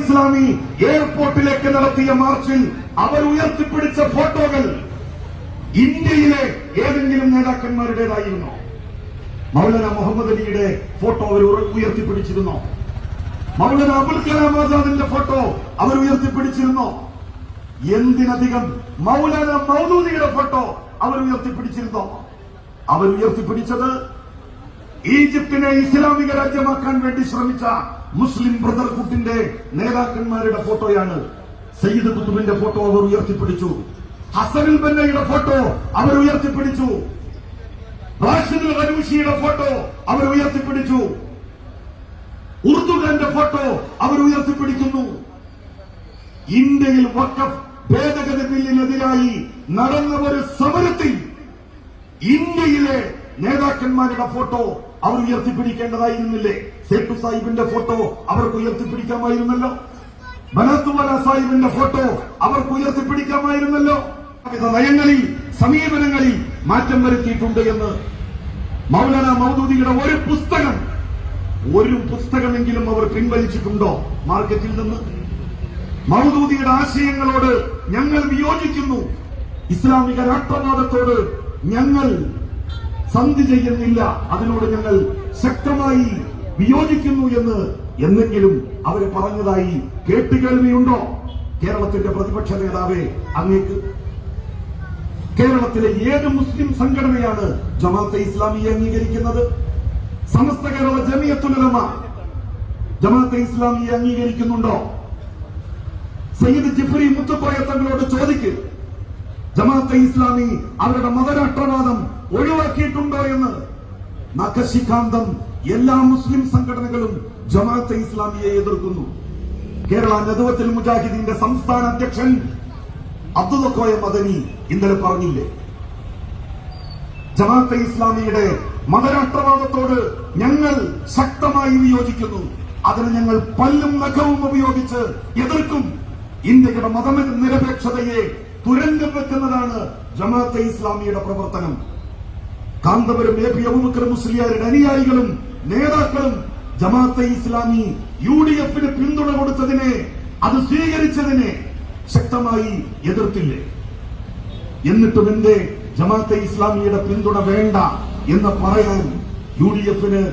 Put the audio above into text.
ഇസ്ലാമി എയർപോർട്ടിലേക്ക് നടത്തിയ മാർച്ചിൽ അവർ ഉയർത്തിപ്പിടിച്ച ഫോട്ടോകൾ ഇന്ത്യയിലെ ഏതെങ്കിലും നേതാക്കന്മാരുടേതായിരുന്നോ? മൗലാന മുഹമ്മദ് അലിയുടെ ഫോട്ടോ അവർ ഉയർത്തിപ്പിടിച്ചിരുന്നോ? മൗലാന അബുൽ കലാം ആസാദിന്റെ ഫോട്ടോ അവർ ഉയർത്തിപ്പിടിച്ചിരുന്നോ? എന്തിനധികം മൗലാന മൗദൂദിയുടെ ഫോട്ടോ അവർ ഉയർത്തിപ്പിടിച്ചിരുന്നോ? അവർ ഉയർത്തിപ്പിടിച്ചത് ഈജിപ്തിനെ ഇസ്ലാമിക രാജ്യമാക്കാൻ വേണ്ടി ശ്രമിച്ച മുസ്ലിം ബ്രദർഹുഡിന്റെ നേതാക്കന്മാരുടെ ഫോട്ടോയാണ്. സയ്യിദ് കുത്തുബിന്റെ ഫോട്ടോ അവർ ഉയർത്തിപ്പിടിച്ചു. ഹസനുൽ ബന്നയുടെ ഫോട്ടോ അവർ ഉയർത്തിപ്പിടിച്ചു. റാഷിദുൽ ഖനൂഷിയുടെ ഫോട്ടോ അവർ ഉയർത്തിപ്പിടിച്ചു. ഉർദുഖാന്റെ ഫോട്ടോ അവർ ഉയർത്തിപ്പിടിക്കുന്നു. ഇന്ത്യയിൽ വഖഫ് ഭേദഗതി ബില്ലിനെതിരായി നടന്ന ഒരു സമരത്തിൽ ഇന്ത്യയിലെ നേതാക്കന്മാരുടെ ഫോട്ടോ അവർ ഉയർത്തിപ്പിടിക്കേണ്ടതായിരുന്നില്ലേ? സേട്ടു സാഹിബിന്റെ ഫോട്ടോ അവർക്ക് ഉയർത്തിപ്പിടിക്കാമായിരുന്നല്ലോ. ബനാത്തുവാല സാഹിബിന്റെ ഫോട്ടോ അവർക്ക് ഉയർത്തിപ്പിടിക്കാമായിരുന്നല്ലോ. നയങ്ങളിൽ സമീപനങ്ങളിൽ മാറ്റം വരുത്തിയിട്ടുണ്ട് എന്ന് മൗലാന മൗദൂദിയുടെ ഒരു പുസ്തകമെങ്കിലും അവർ പിൻവലിച്ചിട്ടുണ്ടോ മാർക്കറ്റിൽ നിന്ന്? മൗദൂദിയുടെ ആശയങ്ങളോട് ഞങ്ങൾ വിയോജിക്കുന്നു, ഇസ്ലാമിക രാഷ്ട്രവാദത്തോട് ഞങ്ങൾ സന്ധി ചെയ്യുന്നില്ല, അതിനോട് ഞങ്ങൾ ശക്തമായി വിയോജിക്കുന്നു എന്ന് എന്നെങ്കിലും അവര് പറഞ്ഞതായി കേട്ടുകേൾവിയുണ്ടോ? കേരളത്തിന്റെ പ്രതിപക്ഷ നേതാവേ, അങ്ങേക്ക് കേരളത്തിലെ ഏത് മുസ്ലിം സംഘടനയാണ് ജമാഅത്തെ ഇസ്ലാമിയെ അംഗീകരിക്കുന്നത്? സമസ്ത കേരള ജമിയത്തുൽ ഉലമ ജമാഅത്തെ ഇസ്ലാമിയെ അംഗീകരിക്കുന്നുണ്ടോ? സയ്യിദ് ജിഫ്രി മുത്തുക്കോയ തങ്ങളോട് ചോദിക്ക്, ജമാഅത്തെ ഇസ്ലാമി അവരുടെ മതരാഷ്ട്രവാദം ഒഴിവാക്കിയിട്ടുണ്ടോ എന്ന്. നഖശിഖാന്തം എല്ലാ മുസ്ലിം സംഘടനകളും ജമാഅത്തെ ഇസ്ലാമിയെ എതിർക്കുന്നു. കേരള നദവത്തുൽ മുജാഹിദീന്റെ സംസ്ഥാന അധ്യക്ഷൻ അബ്ദുൽ കോയ മദനി ഇന്നലെ പറഞ്ഞില്ലേ, ജമാഅത്തെ ഇസ്ലാമിയുടെ മതരാഷ്ട്രവാദത്തോട് ഞങ്ങൾ ശക്തമായി വിയോജിക്കുന്നു, അതിന് ഞങ്ങൾ പല്ലും നഖവും ഉപയോഗിച്ച് എതിർക്കും. ഇന്ത്യയുടെ മതനിരപേക്ഷതയെ തുരങ്കം വെക്കുന്നതാണ് ജമാഅത്തെ ഇസ്ലാമിയുടെ പ്രവർത്തനം. കാന്തപുരം എ പി അബൂബക്കർ മുസ്ലിയാരുടെ അനുയായികളും നേതാക്കളും ജമാഅത്തെ ഇസ്ലാമി UDF-ന് പിന്തുണ കൊടുത്തതിനെ, അത് സ്വീകരിച്ചതിനെ ശക്തമായി എതിർത്തില്ലേ? എന്നിട്ടും എന്തേ ജമാഅത്തെ ഇസ്ലാമിയുടെ പിന്തുണ വേണ്ട എന്ന് പറയാൻ UDF-ന്